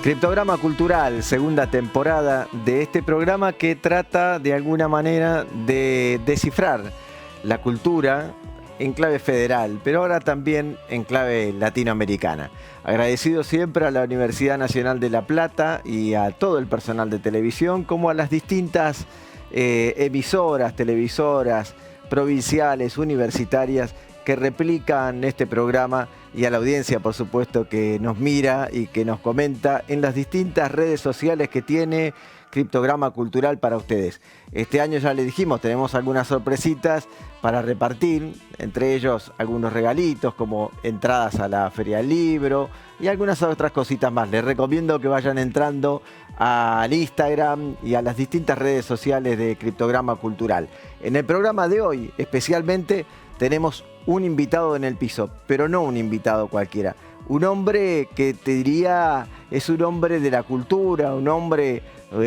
Criptograma Cultural, segunda temporada de este programa que trata de alguna manera de descifrar la cultura en clave federal, pero ahora también en clave latinoamericana. Agradecido siempre a la Universidad Nacional de La Plata y a todo el personal de televisión, como a las distintas emisoras, televisoras, provinciales, universitarias, que replican este programa, y a la audiencia, por supuesto, que nos mira y que nos comenta en las distintas redes sociales que tiene Criptograma Cultural para ustedes. Este año, ya le dijimos, tenemos algunas sorpresitas para repartir, entre ellos algunos regalitos como entradas a la Feria del Libro y algunas otras cositas más. Les recomiendo que vayan entrando al Instagram y a las distintas redes sociales de Criptograma Cultural. En el programa de hoy, especialmente, tenemos un invitado en el piso, pero no un invitado cualquiera. Un hombre que te diría es un hombre de la cultura, un hombre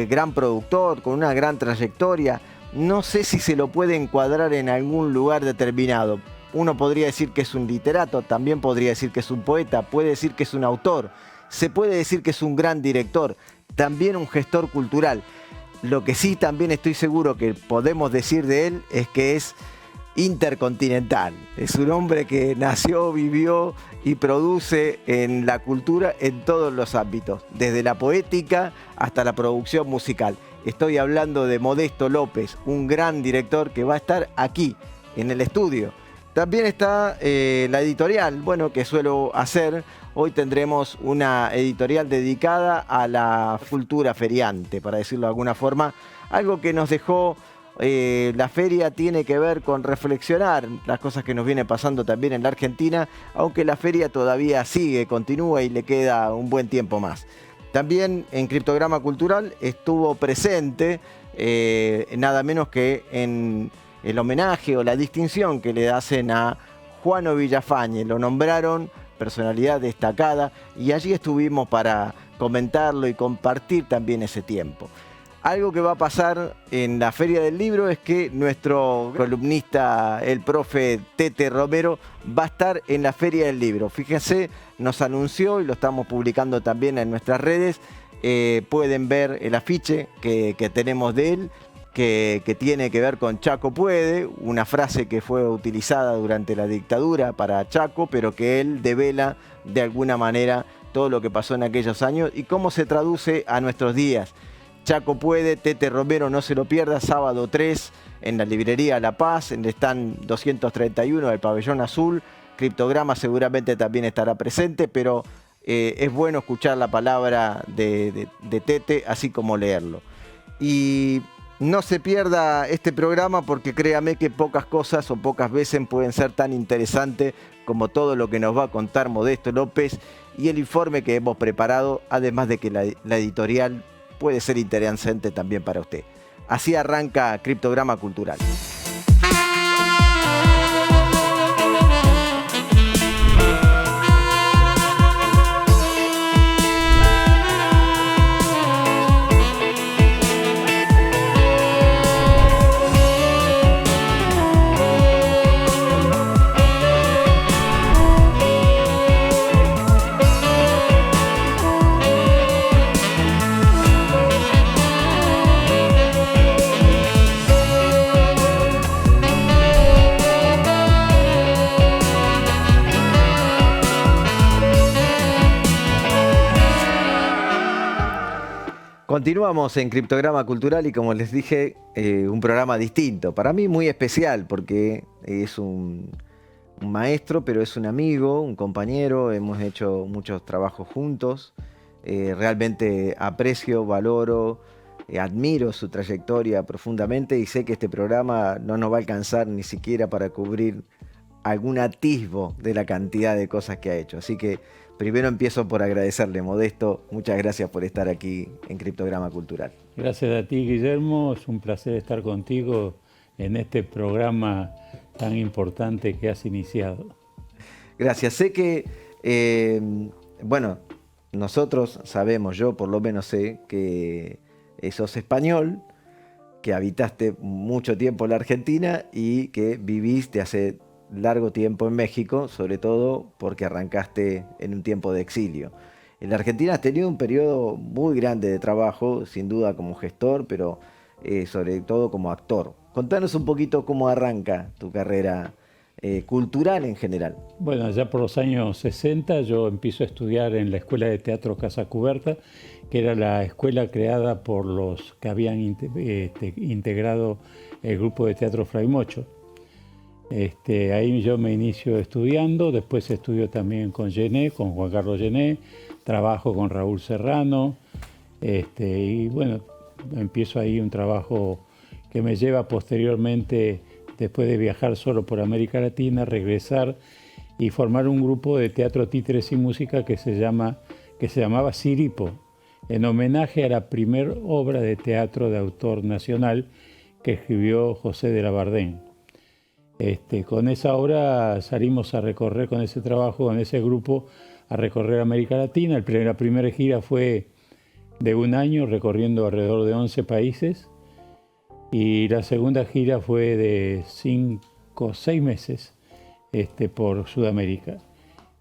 gran productor, con una gran trayectoria. No sé si se lo puede encuadrar en algún lugar determinado. Uno podría decir que es un literato, también podría decir que es un poeta, puede decir que es un autor, se puede decir que es un gran director, también un gestor cultural. Lo que sí también estoy seguro que podemos decir de él es que es intercontinental. Es un hombre que nació, vivió y produce en la cultura en todos los ámbitos, desde la poética hasta la producción musical. Estoy hablando de Modesto López, un gran director que va a estar aquí, en el estudio. También está la editorial, bueno, que suelo hacer. Hoy tendremos una editorial dedicada a la cultura feriante, para decirlo de alguna forma. Algo que nos dejó la feria tiene que ver con reflexionar las cosas que nos vienen pasando también en la Argentina, aunque la feria todavía sigue, continúa y le queda un buen tiempo más. También en Criptograma Cultural estuvo presente nada menos que en el homenaje o la distinción que le hacen a Juano Villafañe. Lo nombraron personalidad destacada y allí estuvimos para comentarlo y compartir también ese tiempo. Algo que va a pasar en la Feria del Libro es que nuestro columnista, el profe Tete Romero, va a estar en la Feria del Libro. Fíjense, nos anunció y lo estamos publicando también en nuestras redes. Pueden ver el afiche que tenemos de él, que tiene que ver con Chaco puede, una frase que fue utilizada durante la dictadura para Chaco, pero que él devela de alguna manera todo lo que pasó en aquellos años y cómo se traduce a nuestros días. Chaco puede, Tete Romero, no se lo pierda, sábado 3 en la librería La Paz, en el stand 231 del Pabellón Azul. Criptograma seguramente también estará presente, pero es bueno escuchar la palabra de Tete, así como leerlo. Y no se pierda este programa porque créame que pocas cosas o pocas veces pueden ser tan interesantes como todo lo que nos va a contar Modesto López y el informe que hemos preparado, además de que la editorial puede ser interesante también para usted. Así arranca Criptograma Cultural. Continuamos en Criptograma Cultural y como les dije, un programa distinto, para mí muy especial porque es un maestro, pero es un amigo, un compañero, hemos hecho muchos trabajos juntos, realmente aprecio, valoro, admiro su trayectoria profundamente y sé que este programa no nos va a alcanzar ni siquiera para cubrir algún atisbo de la cantidad de cosas que ha hecho, así que primero empiezo por agradecerle, Modesto. Muchas gracias por estar aquí en Criptograma Cultural. Gracias a ti, Guillermo. Es un placer estar contigo en este programa tan importante que has iniciado. Gracias. Sé que, nosotros sabemos, yo por lo menos sé que sos español, que habitaste mucho tiempo en la Argentina y que viviste hace largo tiempo en México, sobre todo porque arrancaste en un tiempo de exilio. En la Argentina has tenido un periodo muy grande de trabajo, sin duda como gestor, pero sobre todo como actor. Contanos un poquito cómo arranca tu carrera cultural en general. Bueno, ya por los años 60 yo empiezo a estudiar en la Escuela de Teatro Casa Cuberta, que era la escuela creada por los que habían integrado el grupo de teatro Fray Mocho. Ahí yo me inicio estudiando, después estudio también con Gené, con Juan Carlos Gené, trabajo con Raúl Serrano, y bueno, empiezo ahí un trabajo que me lleva posteriormente, después de viajar solo por América Latina, regresar y formar un grupo de teatro, títeres y música que se llamaba Siripo, en homenaje a la primera obra de teatro de autor nacional que escribió José de la Bardén. Con esa obra salimos a recorrer, con ese trabajo, con ese grupo, a recorrer América Latina. La primera gira fue de un año, recorriendo alrededor de 11 países, y la segunda gira fue de 5 o 6 meses por Sudamérica.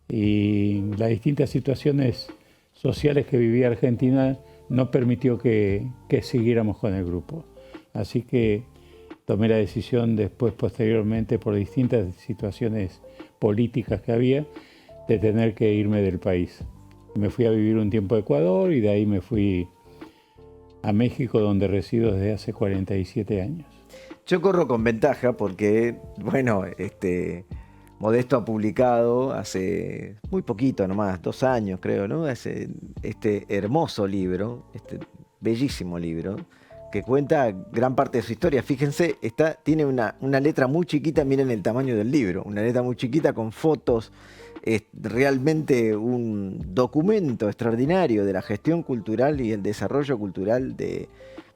Y las distintas situaciones sociales que vivía Argentina no permitió que siguiéramos con el grupo. Así que tomé la decisión después, posteriormente, por distintas situaciones políticas que había, de tener que irme del país. Me fui a vivir un tiempo a Ecuador y de ahí me fui a México, donde resido desde hace 47 años. Yo corro con ventaja porque, bueno, Modesto ha publicado hace muy poquito nomás, 2 años creo, ¿no? Este hermoso libro, este bellísimo libro, que cuenta gran parte de su historia. Fíjense, tiene una letra muy chiquita, miren el tamaño del libro, una letra muy chiquita con fotos, es realmente un documento extraordinario de la gestión cultural y el desarrollo cultural de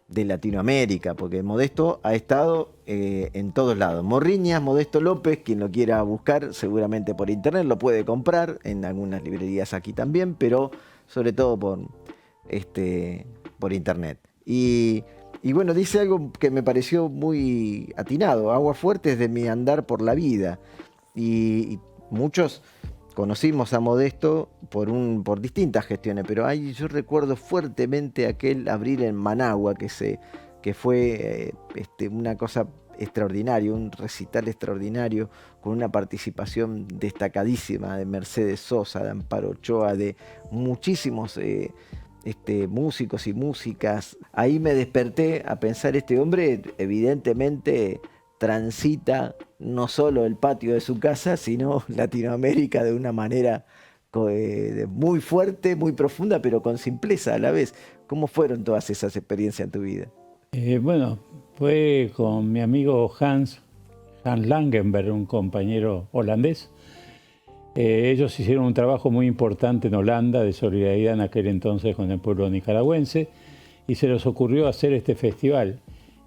Latinoamérica, porque Modesto ha estado en todos lados. Morriñas, Modesto López, quien lo quiera buscar, seguramente por internet lo puede comprar, en algunas librerías aquí también, pero sobre todo por internet. Y bueno, dice algo que me pareció muy atinado: aguas fuertes de mi andar por la vida. Y muchos conocimos a Modesto por distintas gestiones, pero yo recuerdo fuertemente aquel abril en Managua que fue una cosa extraordinaria, un recital extraordinario, con una participación destacadísima de Mercedes Sosa, de Amparo Ochoa, de muchísimos músicos y músicas. Ahí me desperté a pensar, este hombre evidentemente transita no solo el patio de su casa, sino Latinoamérica de una manera muy fuerte, muy profunda, pero con simpleza a la vez. ¿Cómo fueron todas esas experiencias en tu vida? Bueno, fue con mi amigo Hans Langenberg, un compañero holandés. Ellos hicieron un trabajo muy importante en Holanda de solidaridad en aquel entonces con el pueblo nicaragüense, y se les ocurrió hacer este festival.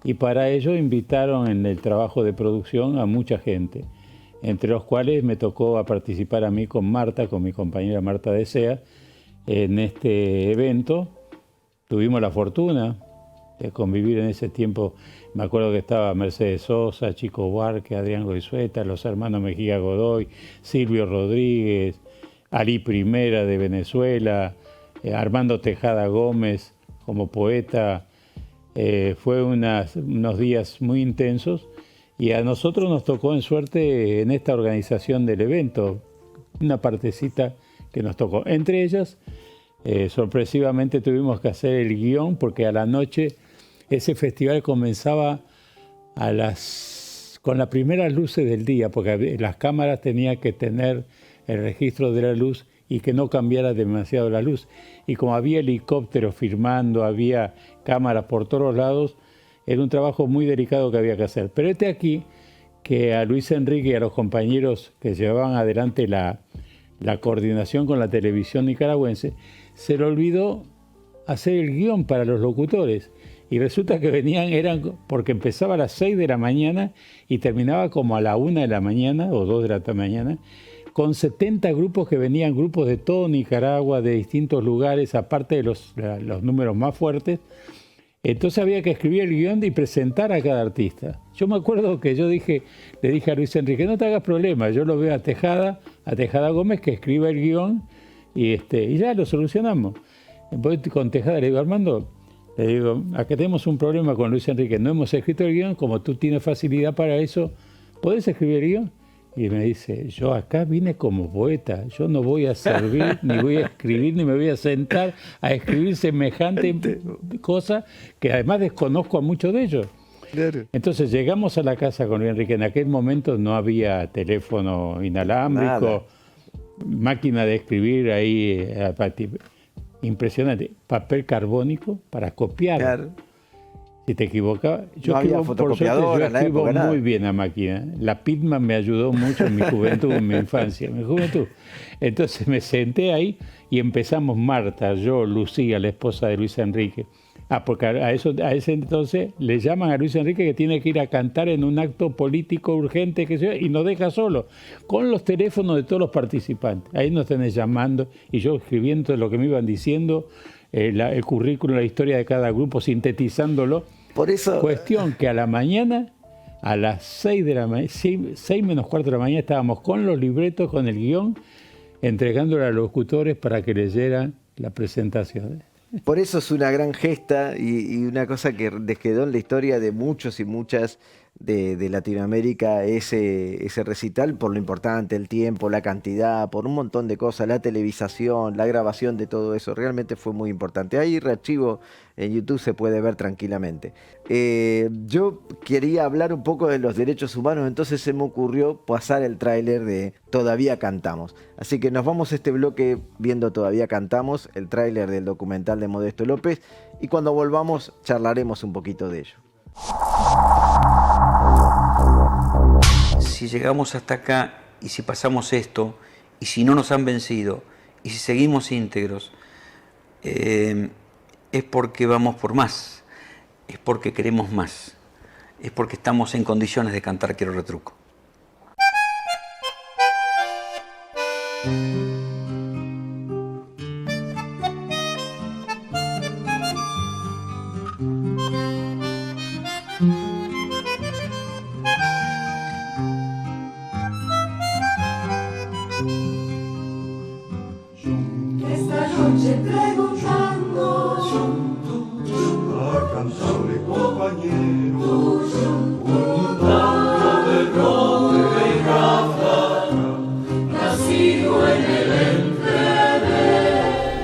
Y para ello invitaron en el trabajo de producción a mucha gente, entre los cuales me tocó a participar a mí con Marta, con mi compañera Marta Desea, en este evento. Tuvimos la fortuna de convivir en ese tiempo. Me acuerdo que estaba Mercedes Sosa, Chico Buarque, Adrián Goizueta, los hermanos Mejía Godoy, Silvio Rodríguez, Ali Primera de Venezuela, Armando Tejada Gómez como poeta. Fue unos días muy intensos, y a nosotros nos tocó en suerte en esta organización del evento, una partecita que nos tocó. Entre ellas, sorpresivamente tuvimos que hacer el guión, porque a la noche ese festival comenzaba con las primeras luces del día, porque las cámaras tenían que tener el registro de la luz y que no cambiara demasiado la luz. Y como había helicópteros filmando, había cámaras por todos lados, era un trabajo muy delicado que había que hacer. Pero aquí que a Luis Enrique y a los compañeros que llevaban adelante la coordinación con la televisión nicaragüense, se le olvidó hacer el guión para los locutores. Y resulta que porque empezaba a las 6 de la mañana y terminaba como a la 1 de la mañana o 2 de la mañana, con 70 grupos que venían, grupos de todo Nicaragua, de distintos lugares, aparte de los números más fuertes. Entonces había que escribir el guión y presentar a cada artista. Yo me acuerdo que le dije a Luis Enrique, no te hagas problema, yo lo veo a Tejada Gómez, que escriba el guión y ya lo solucionamos. Voy con Tejada, le digo, Armando, acá tenemos un problema con Luis Enrique, no hemos escrito el guión, como tú tienes facilidad para eso, ¿podés escribir el guión? Y me dice, yo acá vine como poeta, yo no voy a servir, ni voy a escribir, ni me voy a sentar a escribir semejante cosa que además desconozco a muchos de ellos. Claro. Entonces llegamos a la casa con Luis Enrique, en aquel momento no había teléfono inalámbrico, máquina de escribir ahí, impresionante, papel carbónico para copiar. Claro. Si te equivocabas, yo escribo muy bien a máquina. La Pitman me ayudó mucho en mi juventud, en mi infancia, en mi juventud. Entonces me senté ahí y empezamos Marta, yo, Lucía, la esposa de Luis Enrique. Porque a ese entonces le llaman a Luis Enrique que tiene que ir a cantar en un acto político urgente y nos deja solo, con los teléfonos de todos los participantes. Ahí nos tenés llamando y yo escribiendo lo que me iban diciendo, el currículum, la historia de cada grupo, sintetizándolo. Por eso... Cuestión que a la mañana, a las 6 menos cuarto de la mañana, estábamos con los libretos, con el guión, entregándole a los locutores para que leyeran la presentación. Por eso es una gran gesta y una cosa que quedó en la historia de muchos y muchas de Latinoamérica, ese recital, por lo importante, el tiempo, la cantidad, por un montón de cosas, la televisación, la grabación de todo eso, realmente fue muy importante. Ahí rearchivo en YouTube se puede ver tranquilamente. Yo quería hablar un poco de los derechos humanos, entonces se me ocurrió pasar el tráiler de Todavía Cantamos. Así que nos vamos a este bloque viendo Todavía Cantamos, el tráiler del documental de Modesto López, y cuando volvamos charlaremos un poquito de ello. Si llegamos hasta acá y si pasamos esto y si no nos han vencido y si seguimos íntegros, es porque vamos por más, es porque queremos más, es porque estamos en condiciones de cantar Quiero Retruco.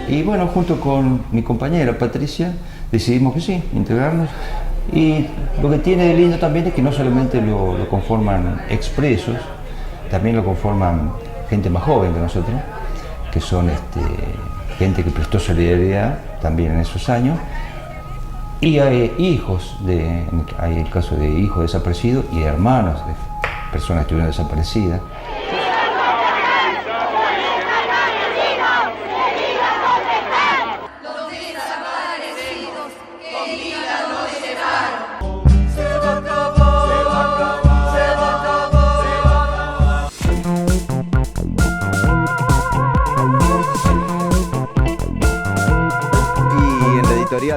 Y bueno, junto con mi compañera Patricia, decidimos que sí, integrarnos. Y lo que tiene de lindo también es que no solamente lo conforman expresos, también lo conforman gente más joven que nosotros, que son gente que prestó solidaridad también en esos años. Y hay hijos, hay el caso de hijos desaparecidos y hermanos de personas que estuvieron desaparecidas.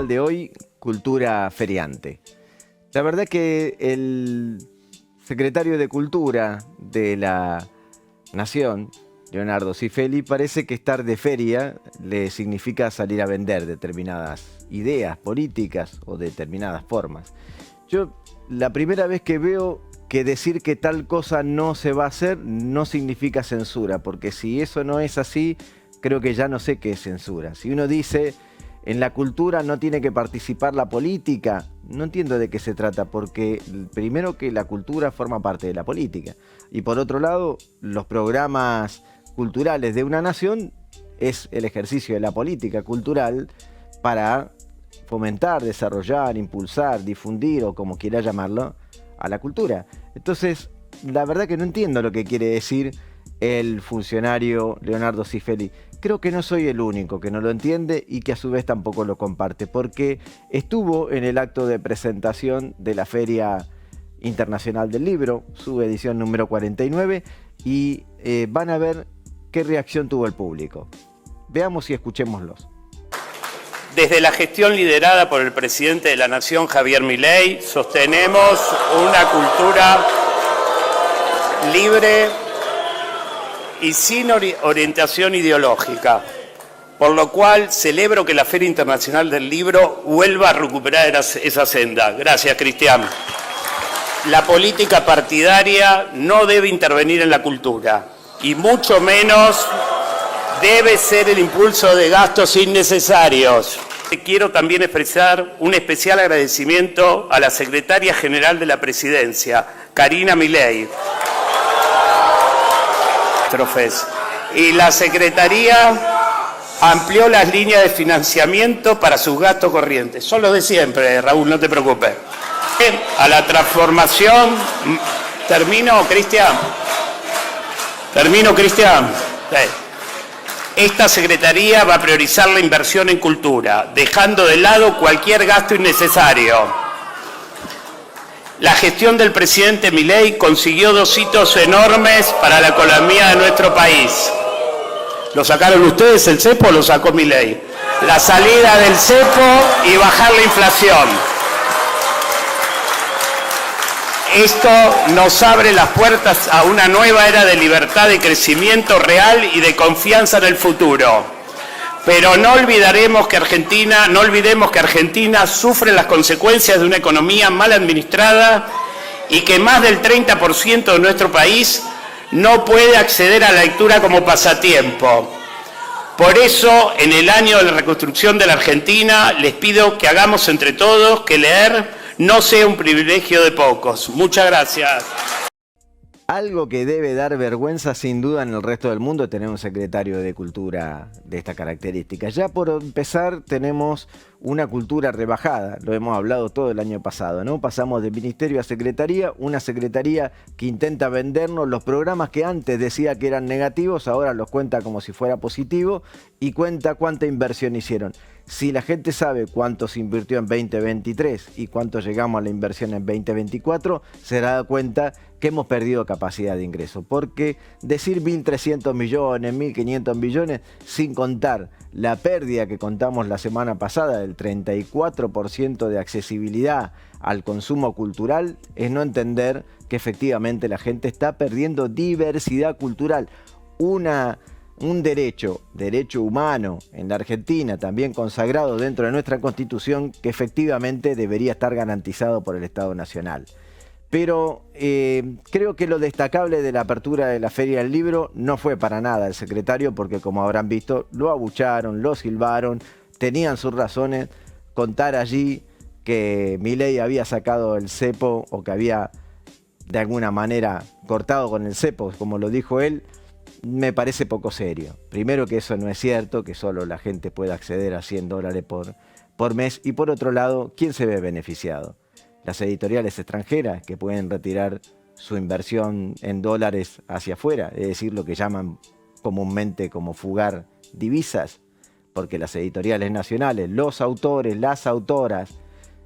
De hoy, cultura feriante. La verdad que el secretario de Cultura de la Nación, Leonardo Cifelli, parece que estar de feria le significa salir a vender determinadas ideas políticas o determinadas formas. Yo, la primera vez que veo que decir que tal cosa no se va a hacer no significa censura, porque si eso no es así, creo que ya no sé qué es censura. Si uno dice en la cultura no tiene que participar la política, no entiendo de qué se trata, porque primero que la cultura forma parte de la política, y por otro lado, los programas culturales de una nación es el ejercicio de la política cultural para fomentar, desarrollar, impulsar, difundir, o como quiera llamarlo, a la cultura. Entonces, la verdad que no entiendo lo que quiere decir el funcionario Leonardo Cifelli. Creo que no soy el único que no lo entiende y que a su vez tampoco lo comparte, porque estuvo en el acto de presentación de la Feria Internacional del Libro, su edición número 49, y van a ver qué reacción tuvo el público. Veamos y escuchémoslos. Desde la gestión liderada por el presidente de la Nación, Javier Milei, sostenemos una cultura libre y sin orientación ideológica, por lo cual celebro que la Feria Internacional del Libro vuelva a recuperar esa senda. Gracias, Cristian. La política partidaria no debe intervenir en la cultura, y mucho menos debe ser el impulso de gastos innecesarios. Quiero también expresar un especial agradecimiento a la Secretaria General de la Presidencia, Karina Milei. Y la Secretaría amplió las líneas de financiamiento para sus gastos corrientes. Son los de siempre, Raúl, no te preocupes. A la transformación... ¿Termino, Cristian? ¿Termino, Cristian? Sí. Esta Secretaría va a priorizar la inversión en cultura, dejando de lado cualquier gasto innecesario. La gestión del presidente Milei consiguió 2 hitos enormes para la economía de nuestro país. ¿Lo sacaron ustedes el cepo o lo sacó Milei? La salida del cepo y bajar la inflación. Esto nos abre las puertas a una nueva era de libertad, de crecimiento real y de confianza en el futuro. Pero no olvidemos que Argentina sufre las consecuencias de una economía mal administrada y que más del 30% de nuestro país no puede acceder a la lectura como pasatiempo. Por eso, en el año de la reconstrucción de la Argentina, les pido que hagamos entre todos que leer no sea un privilegio de pocos. Muchas gracias. Algo que debe dar vergüenza sin duda en el resto del mundo es tener un secretario de Cultura de esta característica. Ya por empezar tenemos una cultura rebajada, lo hemos hablado todo el año pasado, ¿no? Pasamos de ministerio a secretaría, una secretaría que intenta vendernos los programas que antes decía que eran negativos, ahora los cuenta como si fuera positivo y cuenta cuánta inversión hicieron. Si la gente sabe cuánto se invirtió en 2023 y cuánto llegamos a la inversión en 2024, se dará cuenta que hemos perdido capacidad de ingreso. Porque decir 1.300 millones, 1.500 millones, sin contar la pérdida que contamos la semana pasada del 34% de accesibilidad al consumo cultural, es no entender que efectivamente la gente está perdiendo diversidad cultural. Un derecho humano en la Argentina, también consagrado dentro de nuestra Constitución, que efectivamente debería estar garantizado por el Estado Nacional. Pero creo que lo destacable de la apertura de la Feria del Libro no fue para nada el secretario, porque como habrán visto, lo abucharon, lo silbaron, tenían sus razones. Contar allí que Milei había sacado el cepo o que había de alguna manera cortado con el cepo, como lo dijo él, me parece poco serio. Primero, que eso no es cierto, que solo la gente puede acceder a $100 por mes. Y por otro lado, ¿quién se ve beneficiado? Las editoriales extranjeras, que pueden retirar su inversión en dólares hacia afuera, es decir, lo que llaman comúnmente como fugar divisas, porque las editoriales nacionales, los autores, las autoras,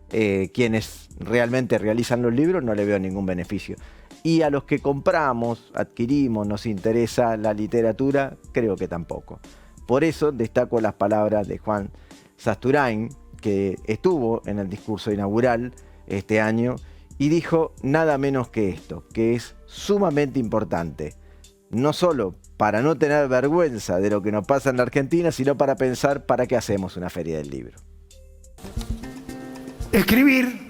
quienes realmente realizan los libros, no le veo ningún beneficio. Y a los que compramos, adquirimos, nos interesa la literatura, creo que tampoco. Por eso destaco las palabras de Juan Sasturain, que estuvo en el discurso inaugural este año y dijo nada menos que esto, que es sumamente importante, no solo para no tener vergüenza de lo que nos pasa en la Argentina, sino para pensar para qué hacemos una feria del libro. Escribir,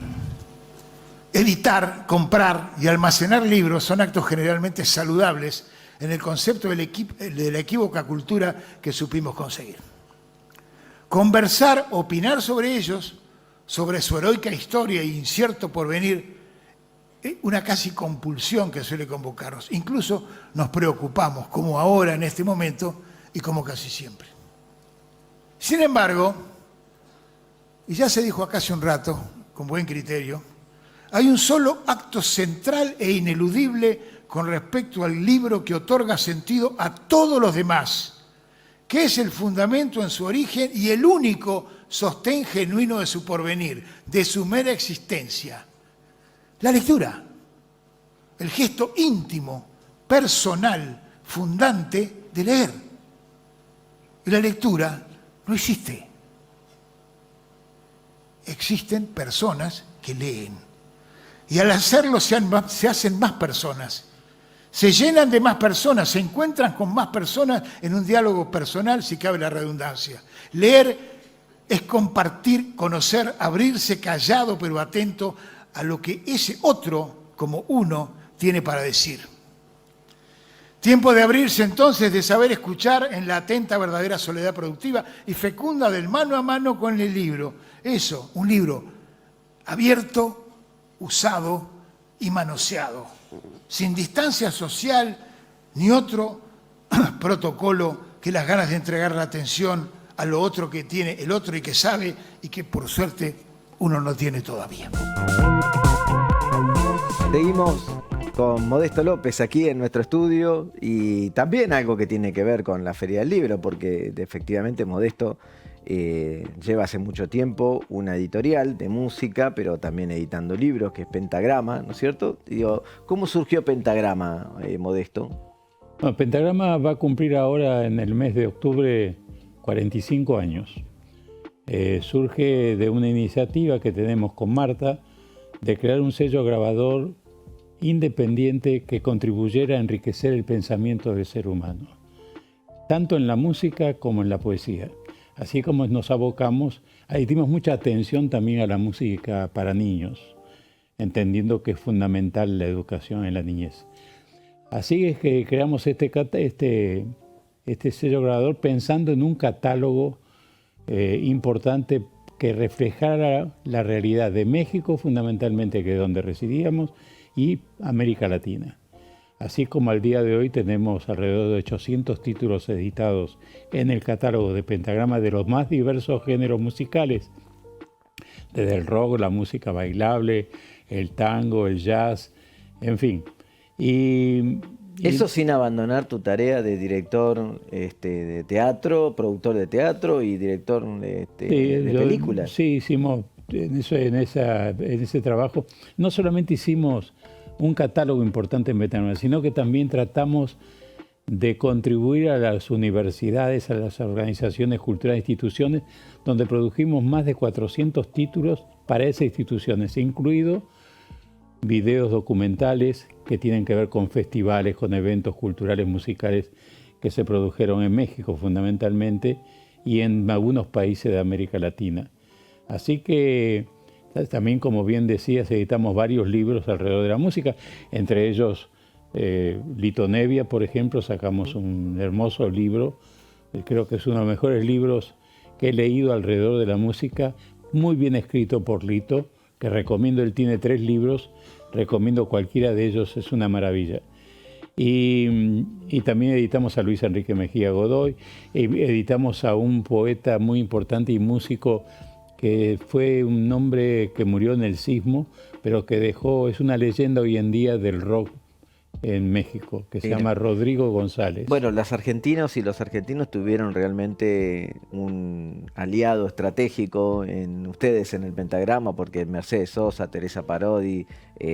editar, comprar y almacenar libros son actos generalmente saludables en el concepto de la equívoca cultura que supimos conseguir. Conversar, opinar sobre ellos, sobre su heroica historia e incierto porvenir, una casi compulsión que suele convocarnos. Incluso nos preocupamos, como ahora en este momento y como casi siempre. Sin embargo, y ya se dijo acá hace un rato, con buen criterio, hay un solo acto central e ineludible con respecto al libro que otorga sentido a todos los demás, que es el fundamento en su origen y el único sostén genuino de su porvenir, de su mera existencia. La lectura, el gesto íntimo, personal, fundante de leer. Y la lectura no existe. existen personas que leen. Y al hacerlo se hacen más personas. Se llenan de más personas, se encuentran con más personas en un diálogo personal, si cabe la redundancia. Leer es compartir, conocer, abrirse callado pero atento a lo que ese otro, como uno, tiene para decir. Tiempo de abrirse entonces, de saber escuchar en la atenta verdadera soledad productiva y fecunda del mano a mano con el libro. Eso, un libro abierto, usado y manoseado, sin distancia social ni otro protocolo que las ganas de entregar la atención a lo otro que tiene el otro y que sabe y que por suerte uno no tiene todavía. Seguimos con Modesto López aquí en nuestro estudio y también algo que tiene que ver con la Feria del Libro, porque efectivamente Modesto lleva hace mucho tiempo una editorial de música, pero también editando libros, que es Pentagrama, ¿no es cierto? Digo, ¿cómo surgió Pentagrama, Modesto? No, Pentagrama va a cumplir ahora en el mes de octubre 45 años. Surge de una iniciativa que tenemos con Marta de crear un sello grabador independiente que contribuyera a enriquecer el pensamiento del ser humano, tanto en la música como en la poesía. Así como nos abocamos, ahí dimos mucha atención también a la música para niños, entendiendo que es fundamental la educación en la niñez. Así es que creamos este sello grabador pensando en un catálogo importante que reflejara la realidad de México, fundamentalmente, que es donde residíamos, y América Latina. Así como al día de hoy tenemos alrededor de 800 títulos editados en el catálogo de Pentagrama de los más diversos géneros musicales, desde el rock, la música bailable, el tango, el jazz, en fin. Eso sin abandonar tu tarea de director de teatro, productor de teatro y director de películas. Sí, hicimos en ese trabajo. No solamente hicimos un catálogo importante en Pentagrama, sino que también tratamos de contribuir a las universidades, a las organizaciones culturales, instituciones, donde produjimos más de 400 títulos para esas instituciones, incluidos videos documentales que tienen que ver con festivales, con eventos culturales, musicales que se produjeron en México fundamentalmente y en algunos países de América Latina. Así que también, como bien decías, editamos varios libros alrededor de la música, entre ellos Lito Nebbia, por ejemplo, sacamos un hermoso libro, creo que es uno de los mejores libros que he leído alrededor de la música, muy bien escrito por Lito, que recomiendo. Él tiene 3 libros, recomiendo cualquiera de ellos, es una maravilla. Y también editamos a Luis Enrique Mejía Godoy, editamos a un poeta muy importante y músico que fue un hombre que murió en el sismo, pero que es una leyenda hoy en día del rock en México, que se llama Rodrigo González. Bueno, los argentinos tuvieron realmente un aliado estratégico en ustedes en el Pentagrama, porque Mercedes Sosa, Teresa Parodi,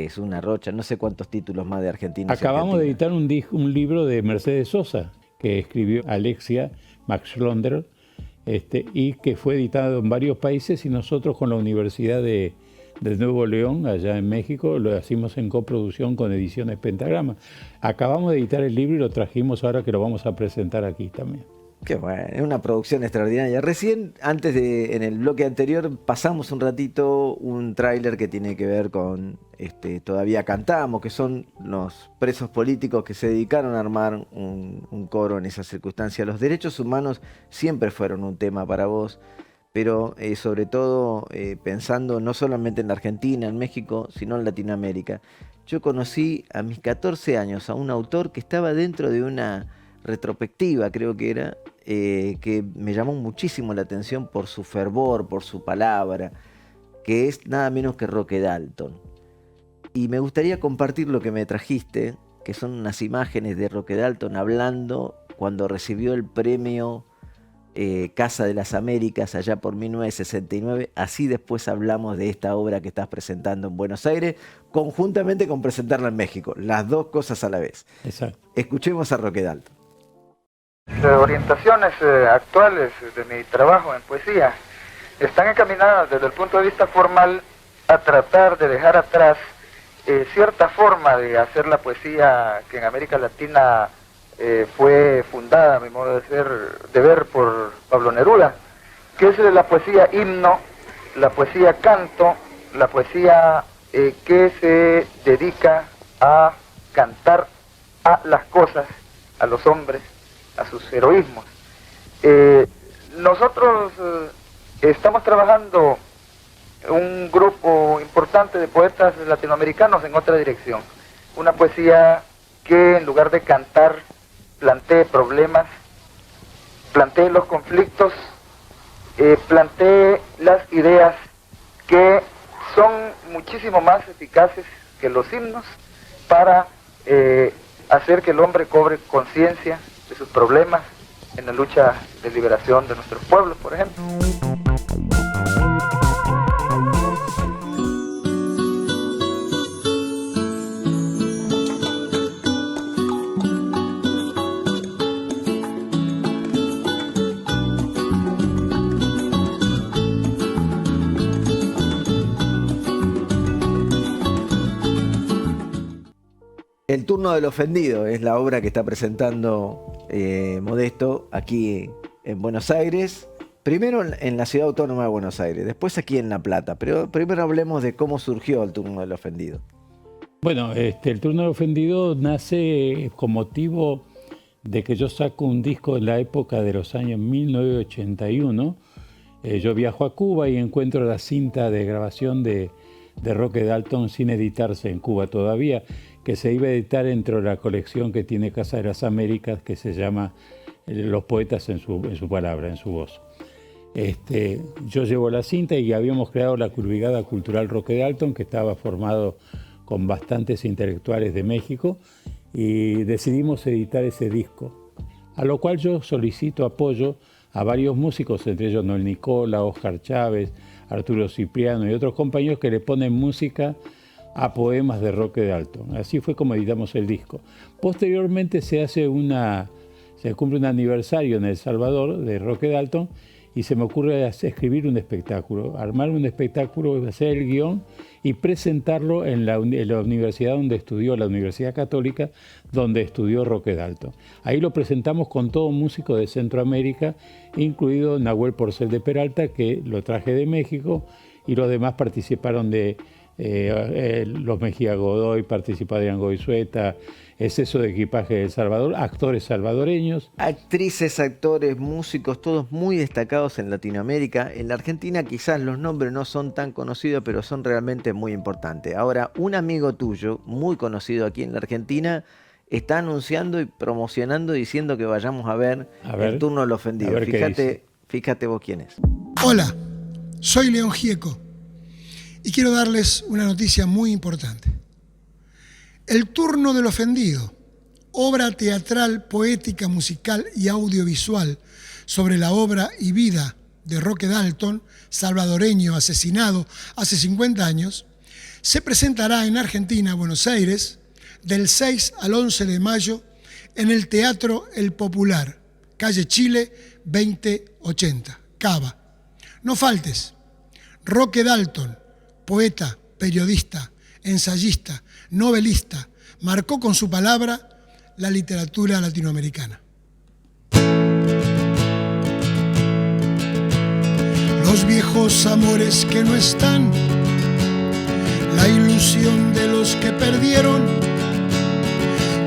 Zuna Rocha, no sé cuántos títulos más de argentinos. Acabamos de editar un libro de Mercedes Sosa, que escribió Alexia Max Schlonder, y que fue editado en varios países, y nosotros con la Universidad de Nuevo León, allá en México, lo hacemos en coproducción con Ediciones Pentagrama. Acabamos de editar el libro y lo trajimos ahora, que lo vamos a presentar aquí también. Qué bueno, es una producción extraordinaria. Recién, en el bloque anterior, pasamos un ratito un tráiler que tiene que ver con Todavía Cantamos, que son los presos políticos que se dedicaron a armar un coro en esa circunstancia. Los derechos humanos siempre fueron un tema para vos, pero sobre todo pensando no solamente en la Argentina, en México, sino en Latinoamérica. Yo conocí a mis 14 años a un autor que estaba dentro de una retrospectiva, creo que era, que me llamó muchísimo la atención por su fervor, por su palabra, que es nada menos que Roque Dalton. Y me gustaría compartir lo que me trajiste, que son unas imágenes de Roque Dalton hablando cuando recibió el premio Casa de las Américas allá por 1969. Así después hablamos de esta obra que estás presentando en Buenos Aires, conjuntamente con presentarla en México, las dos cosas a la vez. Exacto. Escuchemos a Roque Dalton. Orientaciones actuales de mi trabajo en poesía están encaminadas desde el punto de vista formal a tratar de dejar atrás cierta forma de hacer la poesía que en América Latina fue fundada, a mi modo de ver, por Pablo Neruda, que es la poesía himno, la poesía canto, la poesía que se dedica a cantar a las cosas, a los hombres, a sus heroísmos. Nosotros estamos trabajando un grupo importante de poetas latinoamericanos en otra dirección. Una poesía que en lugar de cantar plantee problemas, plantee los conflictos, plantee las ideas que son muchísimo más eficaces que los himnos para hacer que el hombre cobre conciencia de sus problemas en la lucha de liberación de nuestros pueblos, por ejemplo. El turno del ofendido es la obra que está presentando Modesto aquí en Buenos Aires. Primero en la Ciudad Autónoma de Buenos Aires, después aquí en La Plata. Pero primero hablemos de cómo surgió el turno del ofendido. Bueno, el turno del ofendido nace con motivo de que yo saco un disco en la época de los años 1981. Yo viajo a Cuba y encuentro la cinta de grabación de Roque Dalton sin editarse en Cuba todavía, que se iba a editar dentro de la colección que tiene Casa de las Américas, que se llama Los Poetas en su palabra, en su voz. Yo llevo la cinta y habíamos creado la Brigada Cultural Roque Dalton, que estaba formado con bastantes intelectuales de México, y decidimos editar ese disco, a lo cual yo solicito apoyo a varios músicos, entre ellos Noel Nicola, Óscar Chávez, Arturo Cipriano y otros compañeros que le ponen música a poemas de Roque Dalton. Así fue como editamos el disco. Posteriormente se cumple un aniversario en El Salvador de Roque Dalton y se me ocurre escribir un espectáculo, armar un espectáculo, hacer el guión y presentarlo en la universidad donde estudió, la Universidad Católica, donde estudió Roque Dalton. Ahí lo presentamos con todo músico de Centroamérica, incluido Nahuel Porcel de Peralta, que lo traje de México, y los demás participaron de los Mejía Godoy, participó Adrián Goizueta, Exceso de Equipaje de El Salvador, actores salvadoreños. Actrices, actores, músicos, todos muy destacados en Latinoamérica. En la Argentina quizás los nombres no son tan conocidos, pero son realmente muy importantes. Ahora, un amigo tuyo, muy conocido aquí en la Argentina, está anunciando y promocionando, diciendo que vayamos a ver el turno del ofendido. Fíjate vos quién es. Hola, soy León Gieco y quiero darles una noticia muy importante. El turno del ofendido, obra teatral, poética, musical y audiovisual sobre la obra y vida de Roque Dalton, salvadoreño asesinado hace 50 años, se presentará en Argentina, Buenos Aires, del 6 al 11 de mayo en el Teatro El Popular, calle Chile 2080, Cava. No faltes. Roque Dalton, poeta, periodista, ensayista, novelista, marcó con su palabra la literatura latinoamericana. Los viejos amores que no están, la ilusión de los que perdieron,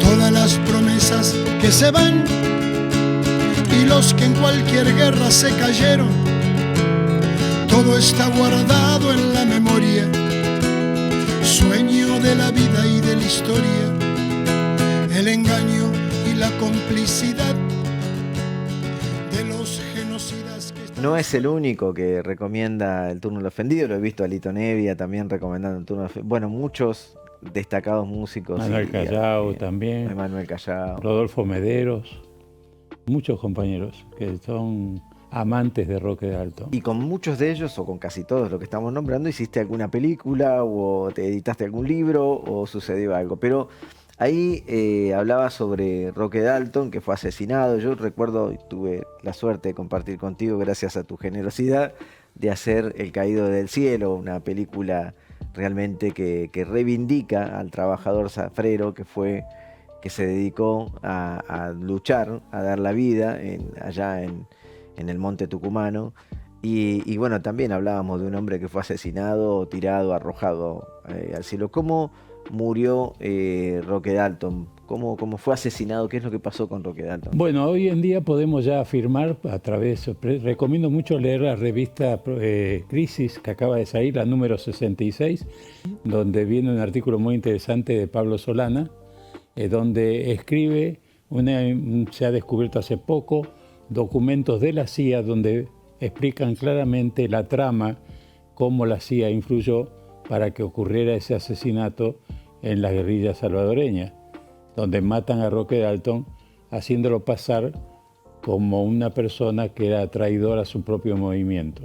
todas las promesas que se van y los que en cualquier guerra se cayeron, todo está guardado en la memoria, sueño de la vida y de la historia, el engaño y la complicidad de los genocidas que... No es el único que recomienda el turno del ofendido, lo he visto a Lito Nevia también recomendando el turno del ofendido. Bueno, muchos destacados músicos. Manuel Callao también. Manuel Callao. Rodolfo Mederos. Muchos compañeros que son amantes de Roque Dalton. Y con muchos de ellos, o con casi todos los que estamos nombrando, hiciste alguna película, o te editaste algún libro, o sucedió algo. Pero ahí hablaba sobre Roque Dalton, que fue asesinado. Yo recuerdo, y tuve la suerte de compartir contigo, gracias a tu generosidad, de hacer El Caído del Cielo, una película realmente que reivindica al trabajador zafrero que se dedicó a luchar, a dar la vida allá en el monte tucumano. Y bueno, también hablábamos de un hombre que fue asesinado, tirado, arrojado al cielo. ¿Cómo murió Roque Dalton? ¿Cómo fue asesinado? ¿Qué es lo que pasó con Roque Dalton? Bueno, hoy en día podemos ya afirmar recomiendo mucho leer la revista Crisis, que acaba de salir, la número 66, donde viene un artículo muy interesante de Pablo Solana, donde escribe, se ha descubierto hace poco, documentos de la CIA donde explican claramente la trama, cómo la CIA influyó para que ocurriera ese asesinato en la guerrilla salvadoreña, donde matan a Roque Dalton haciéndolo pasar como una persona que era traidora a su propio movimiento.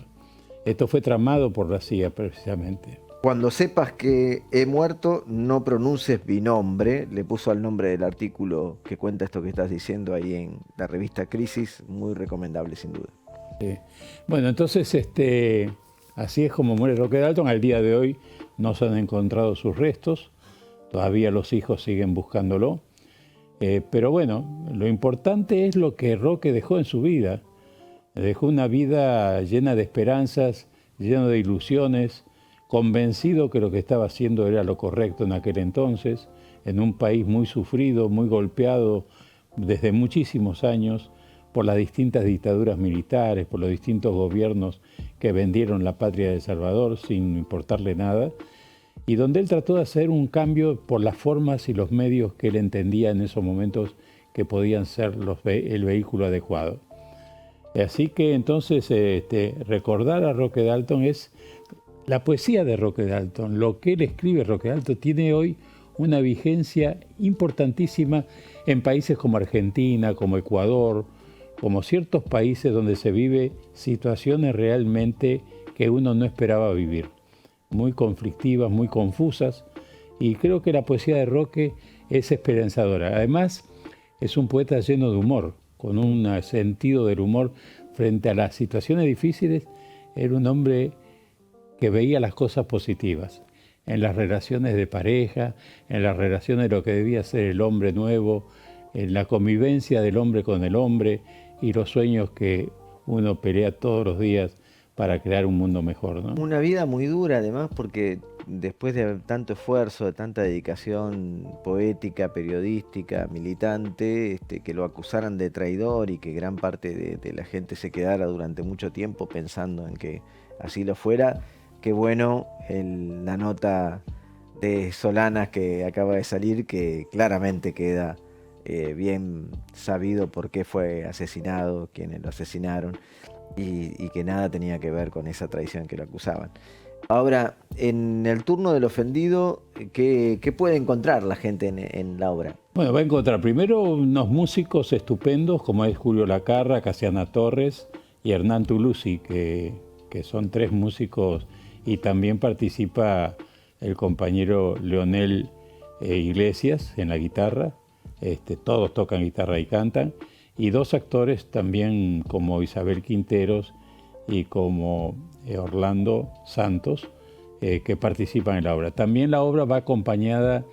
Esto fue tramado por la CIA precisamente. Cuando sepas que he muerto, no pronuncies mi nombre. Le puso al nombre del artículo que cuenta esto que estás diciendo ahí en la revista Crisis. Muy recomendable, sin duda. Sí. Bueno, entonces así es como muere Roque Dalton. Al día de hoy no se han encontrado sus restos. Todavía los hijos siguen buscándolo. Pero bueno, lo importante es lo que Roque dejó en su vida. Dejó una vida llena de esperanzas, llena de ilusiones, convencido que lo que estaba haciendo era lo correcto en aquel entonces, en un país muy sufrido, muy golpeado desde muchísimos años por las distintas dictaduras militares, por los distintos gobiernos que vendieron la patria de El Salvador sin importarle nada, y donde él trató de hacer un cambio por las formas y los medios que él entendía en esos momentos que podían ser el vehículo adecuado. Así que entonces recordar a Roque Dalton es la poesía de Roque Dalton. Lo que él escribe, Roque Dalton, tiene hoy una vigencia importantísima en países como Argentina, como Ecuador, como ciertos países donde se vive situaciones realmente que uno no esperaba vivir, muy conflictivas, muy confusas, y creo que la poesía de Roque es esperanzadora. Además, es un poeta lleno de humor, con un sentido del humor frente a las situaciones difíciles. Era un hombre que veía las cosas positivas en las relaciones de pareja, en las relaciones de lo que debía ser el hombre nuevo, en la convivencia del hombre con el hombre y los sueños que uno pelea todos los días para crear un mundo mejor, ¿no? Una vida muy dura además, porque después de tanto esfuerzo, de tanta dedicación poética, periodística, militante, que lo acusaran de traidor y que gran parte de la gente se quedara durante mucho tiempo pensando en que así lo fuera. Qué bueno la nota de Solanas que acaba de salir, que claramente queda bien sabido por qué fue asesinado, quiénes lo asesinaron, y que nada tenía que ver con esa traición que lo acusaban. Ahora, en el turno del ofendido, ¿qué puede encontrar la gente en la obra? Bueno, va a encontrar primero unos músicos estupendos como es Julio Lacarra, Casiana Torres y Hernán Tulusi, que son tres músicos, y también participa el compañero Leonel Iglesias en la guitarra. Todos tocan guitarra y cantan, y dos actores también como Isabel Quinteros y como Orlando Santos, que participan en la obra. También la obra va acompañada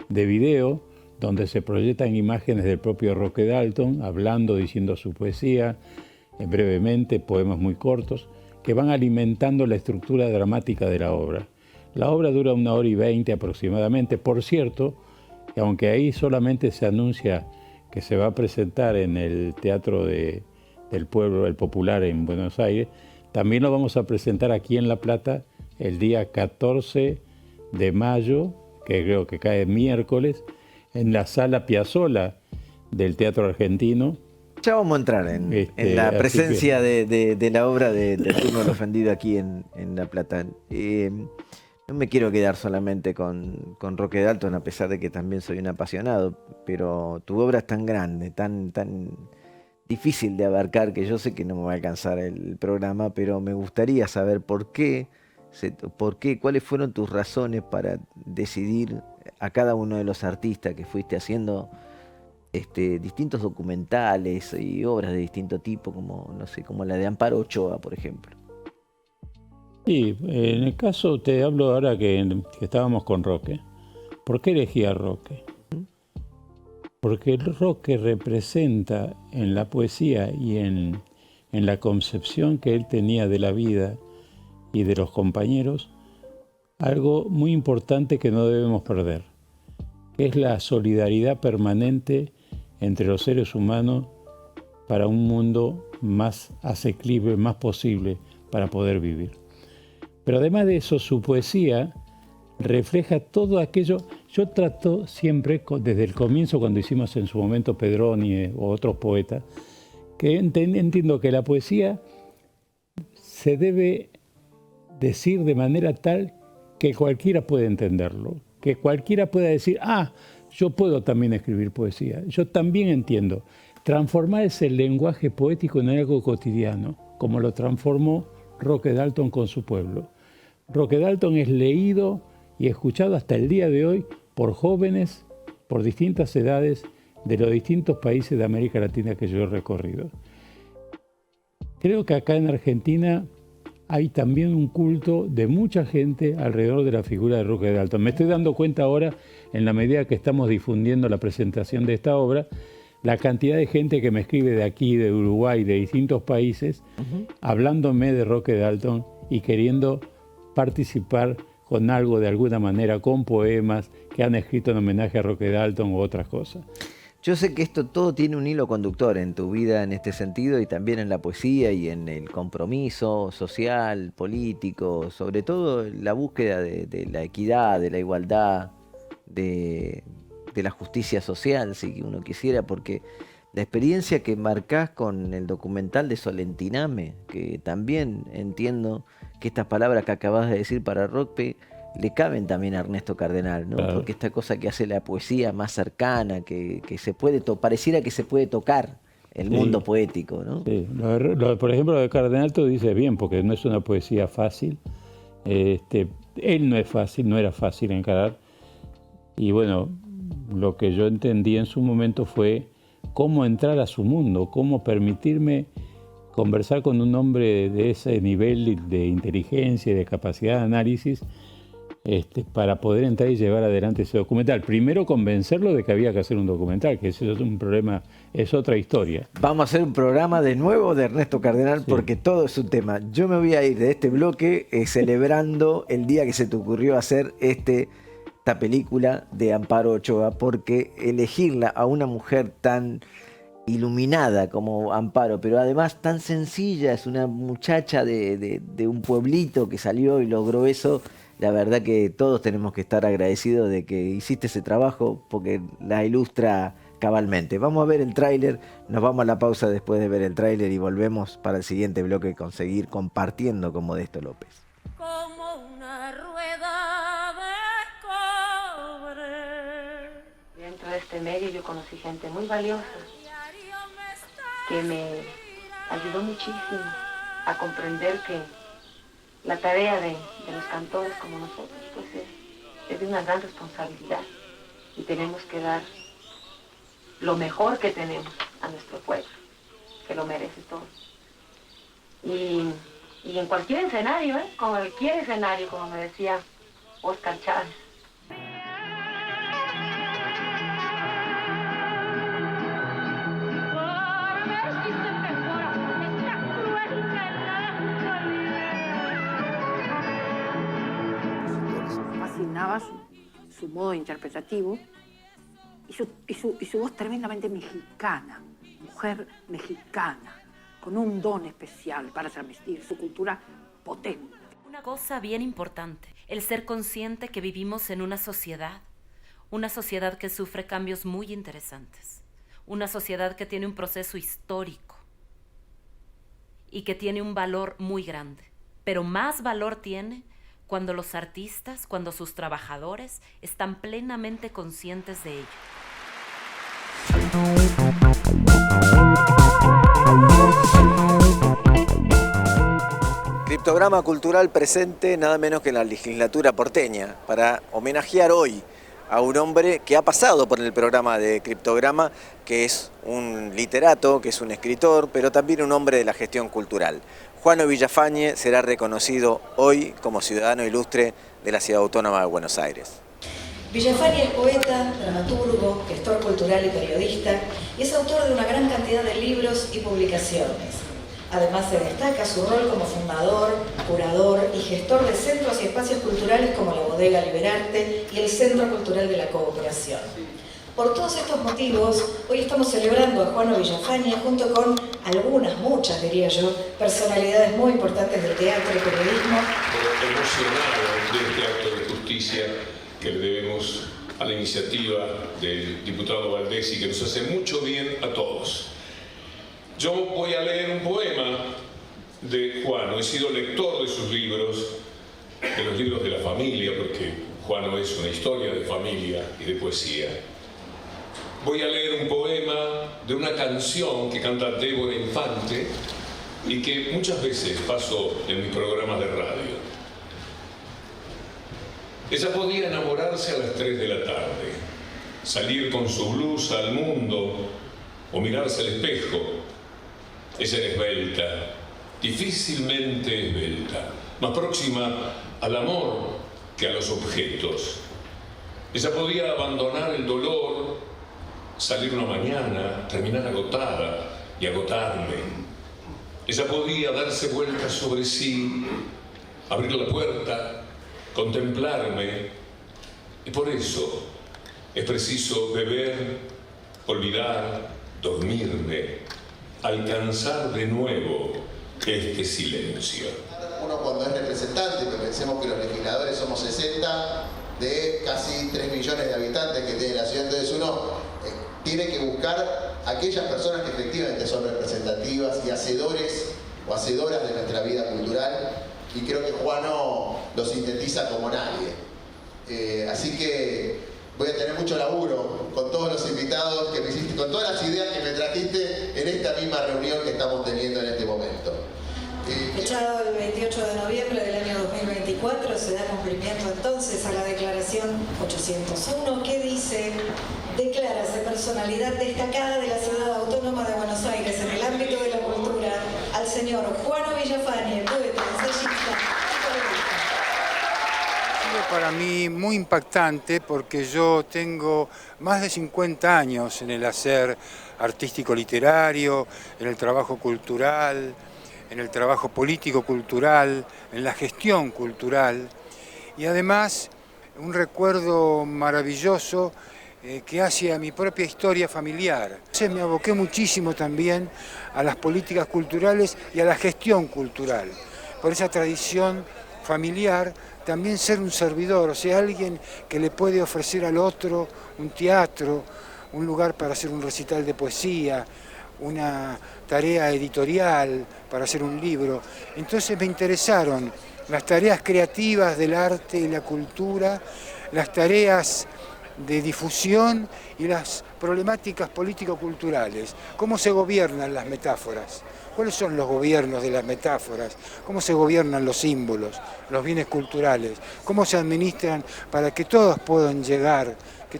de video donde se proyectan imágenes del propio Roque Dalton hablando, diciendo su poesía, brevemente, poemas muy cortos, que van alimentando la estructura dramática de la obra. La obra dura 1h20 aproximadamente. Por cierto, que aunque ahí solamente se anuncia que se va a presentar en el Teatro del Pueblo, el Popular en Buenos Aires, también lo vamos a presentar aquí en La Plata el día 14 de mayo, que creo que cae miércoles, en la Sala Piazzolla del Teatro Argentino. Ya vamos a entrar en la presencia de la obra del turno del ofendido aquí en La Plata. No me quiero quedar solamente con Roque Dalton, a pesar de que también soy un apasionado, pero tu obra es tan grande, tan difícil de abarcar, que yo sé que no me va a alcanzar el programa, pero me gustaría saber por qué, cuáles fueron tus razones para decidir a cada uno de los artistas que fuiste haciendo distintos documentales y obras de distinto tipo, como la de Amparo Ochoa, por ejemplo. Sí, en el caso, te hablo ahora que estábamos con Roque. ¿Por qué elegí a Roque? Porque el Roque representa en la poesía y en la concepción que él tenía de la vida y de los compañeros, algo muy importante que no debemos perder, que es la solidaridad permanente entre los seres humanos para un mundo más asequible, más posible para poder vivir. Pero además de eso, su poesía refleja todo aquello. Yo trato siempre, desde el comienzo, cuando hicimos en su momento Pedroni o otros poetas, que entiendo que la poesía se debe decir de manera tal que cualquiera puede entenderlo, que cualquiera pueda decir, yo puedo también escribir poesía, yo también entiendo. Transformar ese lenguaje poético en algo cotidiano, como lo transformó Roque Dalton con su pueblo. Roque Dalton es leído y escuchado hasta el día de hoy por jóvenes, por distintas edades, de los distintos países de América Latina que yo he recorrido. Creo que acá en Argentina hay también un culto de mucha gente alrededor de la figura de Roque Dalton. Me estoy dando cuenta ahora, en la medida que estamos difundiendo la presentación de esta obra, la cantidad de gente que me escribe de aquí, de Uruguay, de distintos países, hablándome de Roque Dalton y queriendo participar con algo de alguna manera, con poemas que han escrito en homenaje a Roque Dalton u otras cosas. Yo sé que esto todo tiene un hilo conductor en tu vida en este sentido y también en la poesía y en el compromiso social, político, sobre todo la búsqueda de la equidad, de la igualdad, de la justicia social, si uno quisiera, porque la experiencia que marcás con el documental de Solentiname, que también entiendo que estas palabras que acabas de decir para Roque le caben también a Ernesto Cardenal, ¿no? Claro. Porque esta cosa que hace la poesía más cercana, que se puede pareciera que se puede tocar el mundo poético, ¿no? Sí. Por ejemplo, lo de Cardenal tú dices bien, porque no es una poesía fácil. Él no es fácil, no era fácil encarar. Y bueno, lo que yo entendí en su momento fue cómo entrar a su mundo, cómo permitirme conversar con un hombre de ese nivel de inteligencia y de capacidad de análisis para poder entrar y llevar adelante ese documental. Primero convencerlo de que había que hacer un documental, que eso es un problema, es otra historia. Vamos a hacer un programa de nuevo de Ernesto Cardenal, sí, porque todo es un tema. Yo me voy a ir de este bloque celebrando el día que se te ocurrió hacer esta película de Amparo Ochoa, porque elegirla a una mujer tan iluminada como Amparo, pero además tan sencilla, es una muchacha de un pueblito que salió y logró eso. La verdad que todos tenemos que estar agradecidos de que hiciste ese trabajo, porque la ilustra cabalmente. Vamos a ver el tráiler, nos vamos a la pausa después de ver el tráiler y volvemos para el siguiente bloque con seguir compartiendo con Modesto López. Como una rueda de cobre. Dentro de este medio yo conocí gente muy valiosa que me ayudó muchísimo a comprender que la tarea de los cantores como nosotros pues es de una gran responsabilidad y tenemos que dar lo mejor que tenemos a nuestro pueblo, que lo merece todo. Y en cualquier escenario, como me decía Óscar Chávez. Fascinaba su modo interpretativo y su voz tremendamente mexicana, mujer mexicana, con un don especial para transmitir su cultura potente. Una cosa bien importante, el ser consciente que vivimos en una sociedad que sufre cambios muy interesantes, una sociedad que tiene un proceso histórico y que tiene un valor muy grande, pero más valor tiene cuando los artistas, cuando sus trabajadores están plenamente conscientes de ello. Criptograma cultural presente nada menos que en la legislatura porteña para homenajear hoy a un hombre que ha pasado por el programa de Criptograma, que es un literato, que es un escritor, pero también un hombre de la gestión cultural. Juano Villafañe será reconocido hoy como ciudadano ilustre de la Ciudad Autónoma de Buenos Aires. Villafañe es poeta, dramaturgo, gestor cultural y periodista, y es autor de una gran cantidad de libros y publicaciones. Además se destaca su rol como fundador, curador y gestor de centros y espacios culturales como la Bodega Liberarte y el Centro Cultural de la Cooperación. Por todos estos motivos, hoy estamos celebrando a Juano Villafañe junto con algunas, muchas diría yo, personalidades muy importantes del teatro y periodismo. Emocionado de este acto de justicia que le debemos a la iniciativa del diputado Valdés y que nos hace mucho bien a todos. Yo voy a leer un poema de Juano. He sido lector de sus libros, de los libros de la familia, porque Juano es una historia de familia y de poesía. Voy a leer un poema de una canción que canta Débora Infante y que muchas veces paso en mis programas de radio. Ella podía enamorarse a las 3 de la tarde, salir con su blusa al mundo o mirarse al espejo. Ella era esbelta, difícilmente esbelta, más próxima al amor que a los objetos. Ella podía abandonar el dolor, salir una mañana, terminar agotada y agotarme. Ella podía darse vueltas sobre sí, abrir la puerta, contemplarme, y por eso es preciso beber, olvidar, dormirme, alcanzar de nuevo este silencio. Uno cuando es representante, que pensemos que los legisladores somos 60 de casi 3 millones de habitantes que tiene la ciudad, entonces uno tiene que buscar aquellas personas que efectivamente son representativas y hacedores o hacedoras de nuestra vida cultural, y creo que Juano lo sintetiza como nadie. Así que voy a tener mucho laburo con todos los invitados que me hiciste, con todas las ideas que me trajiste en esta misma reunión que estamos teniendo en este momento. Fechado el 28 de noviembre del año 2024, se da cumplimiento entonces a la declaración 801 que dice: declárase personalidad destacada de la Ciudad Autónoma de Buenos Aires en el ámbito de la cultura al señor Juano Villafañe, poeta, ensayista. Para mí muy impactante porque yo tengo más de 50 años en el hacer artístico literario, en el trabajo cultural, en el trabajo político-cultural, en la gestión cultural, y además un recuerdo maravilloso que hace a mi propia historia familiar. Entonces me aboqué muchísimo también a las políticas culturales y a la gestión cultural, por esa tradición familiar. También ser un servidor, o sea, alguien que le puede ofrecer al otro un teatro, un lugar para hacer un recital de poesía, una tarea editorial para hacer un libro. Entonces me interesaron las tareas creativas del arte y la cultura, las tareas de difusión y las problemáticas político-culturales. ¿Cómo se gobiernan las metáforas? ¿Cuáles son los gobiernos de las metáforas? ¿Cómo se gobiernan los símbolos, los bienes culturales? ¿Cómo se administran para que todos puedan llegar, y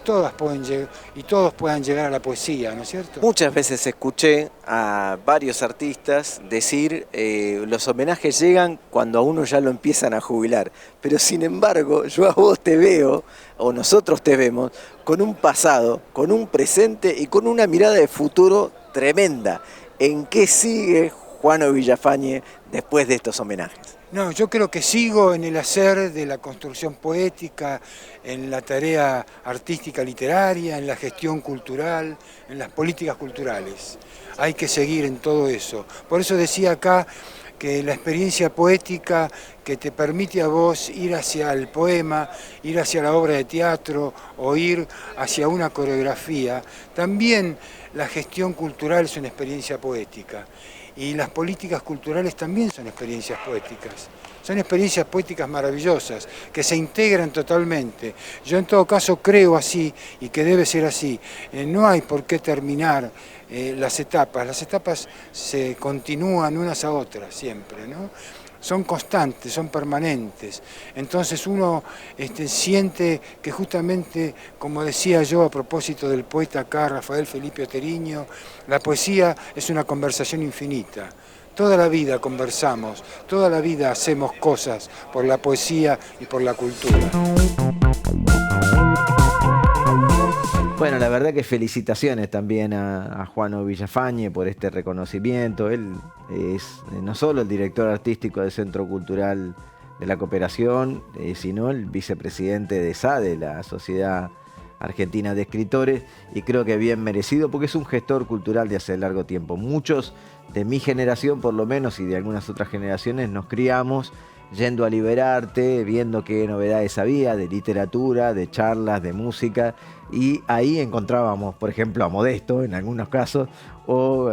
todos puedan llegar a la poesía, ¿no es cierto? Muchas veces escuché a varios artistas decir los homenajes llegan cuando a uno ya lo empiezan a jubilar, pero sin embargo yo a vos te veo, o nosotros te vemos, con un pasado, con un presente y con una mirada de futuro tremenda. ¿En qué sigue Juano Villafañe después de estos homenajes? No, yo creo que sigo en el hacer de la construcción poética, en la tarea artística literaria, en la gestión cultural, en las políticas culturales. Hay que seguir en todo eso. Por eso decía acá que la experiencia poética que te permite a vos ir hacia el poema, ir hacia la obra de teatro o ir hacia una coreografía, también la gestión cultural es una experiencia poética. Y las políticas culturales también son experiencias poéticas. Son experiencias poéticas maravillosas, que se integran totalmente. Yo en todo caso creo así, y que debe ser así. No hay por qué terminar las etapas se continúan unas a otras siempre, ¿no? son constantes, son permanentes. Entonces uno siente que justamente, como decía yo a propósito del poeta acá, Rafael Felipe Oteriño, la poesía es una conversación infinita. Toda la vida conversamos, toda la vida hacemos cosas por la poesía y por la cultura. Bueno, la verdad que felicitaciones también a Juano Villafañe por este reconocimiento. Él es no solo el director artístico del Centro Cultural de la Cooperación, sino el vicepresidente de SADE, la Sociedad Argentina de Escritores, y creo que bien merecido porque es un gestor cultural de hace largo tiempo. Muchos de mi generación, por lo menos, y de algunas otras generaciones, nos criamos yendo a Liberarte, viendo qué novedades había de literatura, de charlas, de música, y ahí encontrábamos, por ejemplo, a Modesto en algunos casos, o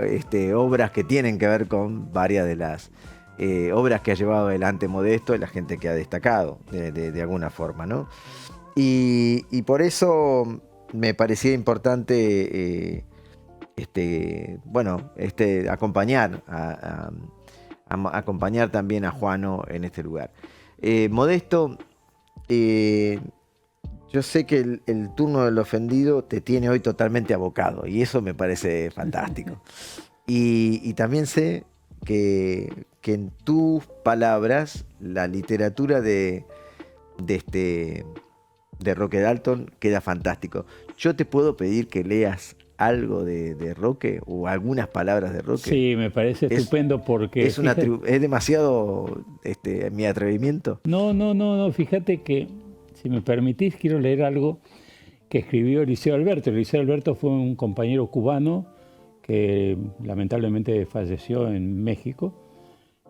obras que tienen que ver con varias de las obras que ha llevado adelante Modesto y la gente que ha destacado de alguna forma, ¿no? Y por eso me parecía importante acompañar acompañar también a Juano en este lugar. Modesto, yo sé que el turno del ofendido te tiene hoy totalmente abocado y eso me parece fantástico. Y también sé que en tus palabras la literatura de Roque Dalton queda fantástico. Yo te puedo pedir que leas algo de Roque o algunas palabras de Roque. Sí, me parece estupendo porque... Es demasiado mi atrevimiento. No, fíjate que, si me permitís, quiero leer algo que escribió Eliseo Alberto. Eliseo Alberto fue un compañero cubano que lamentablemente falleció en México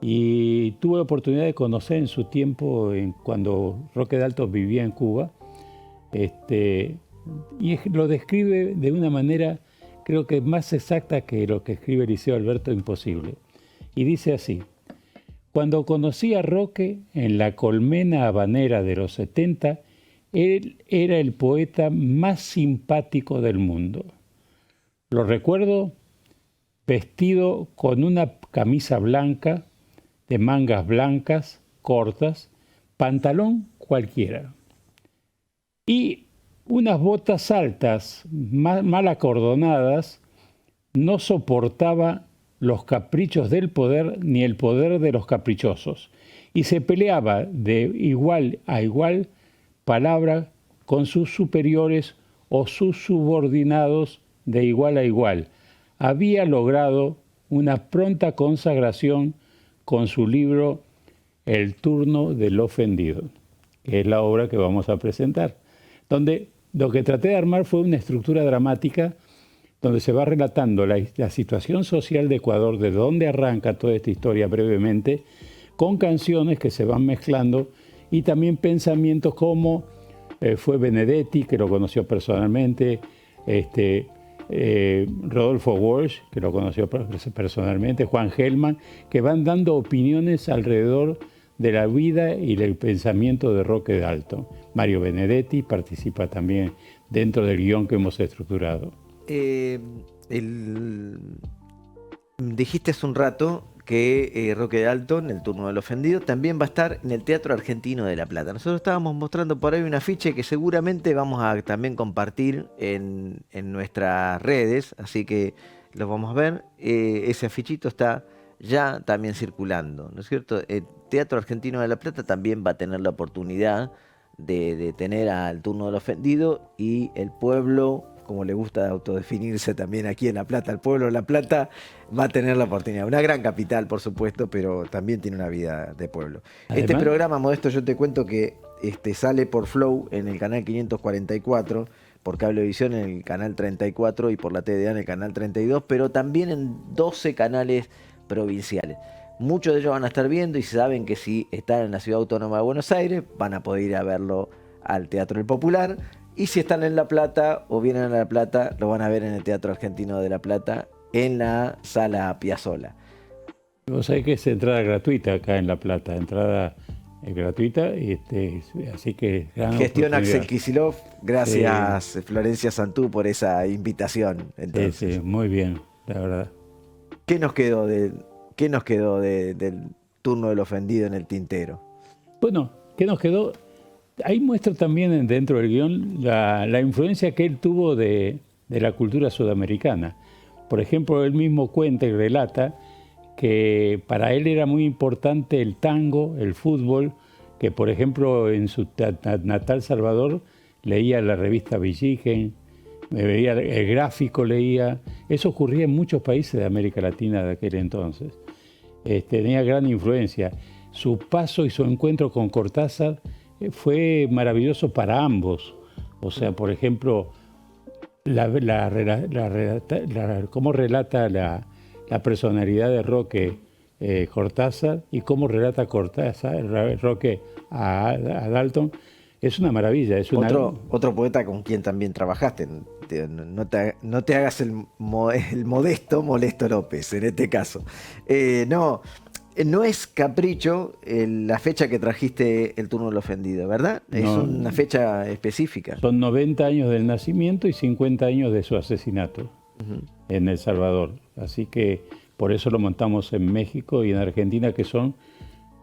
y tuve oportunidad de conocer en su tiempo, cuando Roque Dalton vivía en Cuba, y lo describe de una manera, creo que más exacta que lo que escribe Eliseo Alberto, imposible. Y dice así: cuando conocí a Roque en la colmena habanera de los 70, él era el poeta más simpático del mundo. Lo recuerdo vestido con una camisa blanca, de mangas blancas, cortas, pantalón cualquiera. Y unas botas altas, mal acordonadas. No soportaba los caprichos del poder ni el poder de los caprichosos, y se peleaba de igual a igual palabra con sus superiores o sus subordinados de igual a igual. Había logrado una pronta consagración con su libro El turno del ofendido, que es la obra que vamos a presentar, donde lo que traté de armar fue una estructura dramática donde se va relatando la situación social de Ecuador, de dónde arranca toda esta historia brevemente, con canciones que se van mezclando y también pensamientos como fue Benedetti, que lo conoció personalmente, Rodolfo Walsh, que lo conoció personalmente, Juan Gelman, que van dando opiniones alrededor de la vida y del pensamiento de Roque Dalton. Mario Benedetti participa también dentro del guión que hemos estructurado. Dijiste hace un rato que Roque Dalton, El turno del ofendido, también va a estar en el Teatro Argentino de La Plata. Nosotros estábamos mostrando por ahí un afiche que seguramente vamos a también compartir en nuestras redes, así que lo vamos a ver. Ese afichito está ya también circulando, ¿no es cierto? El Teatro Argentino de La Plata también va a tener la oportunidad de tener al turno del ofendido, y el pueblo, como le gusta autodefinirse también aquí en La Plata, el pueblo de La Plata va a tener la oportunidad. Una gran capital, por supuesto, pero también tiene una vida de pueblo. Además, este programa, Modesto, yo te cuento que sale por Flow en el canal 544, por Cablevisión en el canal 34 y por la TDA en el canal 32, pero también en 12 canales provinciales. Muchos de ellos van a estar viendo y saben que si están en la Ciudad Autónoma de Buenos Aires van a poder ir a verlo al Teatro El Popular, y si están en La Plata o vienen a La Plata lo van a ver en el Teatro Argentino de La Plata en la Sala Piazzolla. Vos sabés que es entrada gratuita acá en La Plata, entrada gratuita, y así que... Gestión Axel Kicillof, gracias sí. Florencia Santú por esa invitación. Sí, muy bien, la verdad. ¿Qué nos quedó del turno del ofendido en el tintero? Bueno, ¿qué nos quedó? Ahí muestra también dentro del guión la influencia que él tuvo de la cultura sudamericana. Por ejemplo, él mismo cuenta y relata que para él era muy importante el tango, el fútbol, que por ejemplo en su natal Salvador leía la revista Villigen, veía el Gráfico, leía. Eso ocurría en muchos países de América Latina de aquel entonces. Tenía gran influencia. Su paso y su encuentro con Cortázar fue maravilloso para ambos. O sea, por ejemplo, cómo relata la personalidad de Roque Cortázar y cómo relata Roque a Dalton, es una maravilla. Es otro poeta con quien también trabajaste. No te hagas el modesto Molesto López, en este caso. No es capricho la fecha que trajiste el turno del ofendido, ¿verdad? No, es una fecha específica. Son 90 años del nacimiento y 50 años de su asesinato en El Salvador. Así que por eso lo montamos en México y en Argentina, que son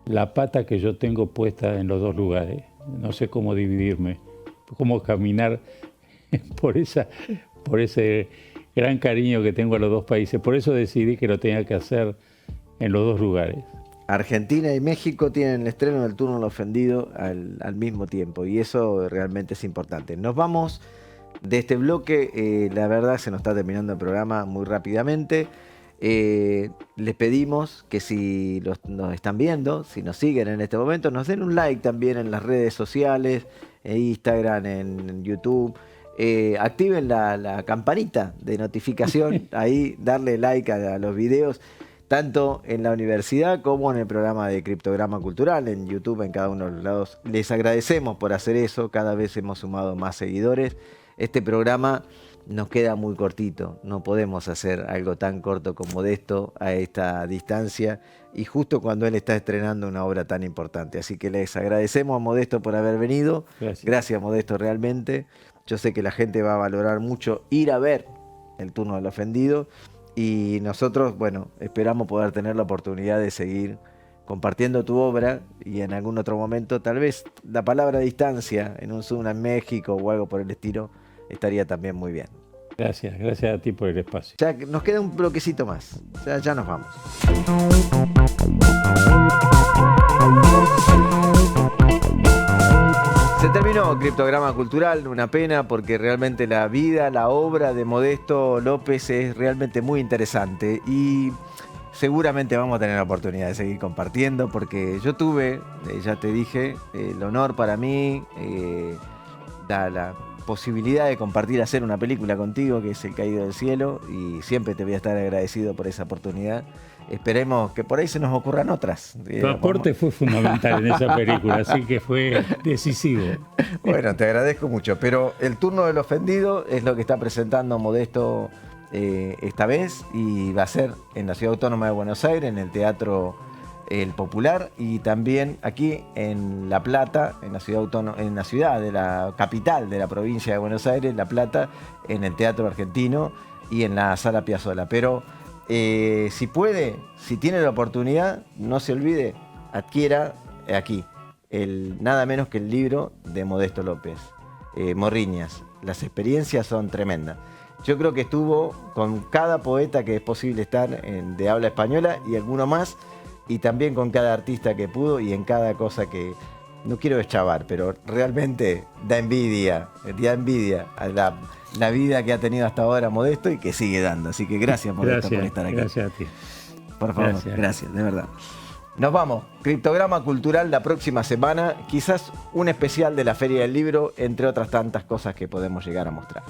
la pata que yo tengo puesta en los dos lugares. No sé cómo dividirme, cómo caminar por ese gran cariño que tengo a los dos países. Por eso decidí que lo tenía que hacer en los dos lugares. Argentina y México tienen el estreno del turno del ofendido al mismo tiempo, y eso realmente es importante. Nos vamos de este bloque, la verdad se nos está terminando el programa muy rápidamente. Les pedimos que si nos están viendo, si nos siguen en este momento, nos den un like también en las redes sociales, en Instagram, en YouTube. Activen la campanita de notificación, ahí darle like a los videos, tanto en la universidad como en el programa de Criptograma Cultural, en YouTube, en cada uno de los lados. Les agradecemos por hacer eso, cada vez hemos sumado más seguidores. Este programa nos queda muy cortito, no podemos hacer algo tan corto como Modesto a esta distancia y justo cuando él está estrenando una obra tan importante. Así que les agradecemos a Modesto por haber venido. Gracias Modesto, realmente. Yo sé que la gente va a valorar mucho ir a ver el turno del ofendido y nosotros, bueno, esperamos poder tener la oportunidad de seguir compartiendo tu obra y en algún otro momento, tal vez la palabra distancia en un Zoom en México o algo por el estilo, estaría también muy bien. Gracias a ti por el espacio. Ya nos queda un bloquecito más, ya nos vamos. Se terminó Criptograma Cultural, una pena porque realmente la vida, la obra de Modesto López es realmente muy interesante y seguramente vamos a tener la oportunidad de seguir compartiendo porque yo tuve, ya te dije, el honor para mí, la posibilidad de compartir, hacer una película contigo que es El Caído del Cielo y siempre te voy a estar agradecido por esa oportunidad. Esperemos que por ahí se nos ocurran otras. Tu aporte fue fundamental en esa película, así que fue decisivo. Bueno, te agradezco mucho, pero el turno del ofendido es lo que está presentando Modesto esta vez y va a ser en la Ciudad Autónoma de Buenos Aires, en el Teatro El Popular y también aquí en La Plata, en la ciudad de la capital de la provincia de Buenos Aires, La Plata, en el Teatro Argentino y en la Sala Piazzolla. Pero si puede, si tiene la oportunidad, no se olvide, adquiera aquí nada menos que el libro de Modesto López, Morriñas. Las experiencias son tremendas. Yo creo que estuvo con cada poeta que es posible estar de habla española y alguno más, y también con cada artista que pudo y en cada cosa que, no quiero deschavar, pero realmente da envidia a la vida que ha tenido hasta ahora Modesto y que sigue dando. Así que gracias Modesto por estar aquí. Gracias a ti. Por favor, gracias, de verdad. Nos vamos. Criptograma Cultural la próxima semana, quizás un especial de la Feria del Libro, entre otras tantas cosas que podemos llegar a mostrar.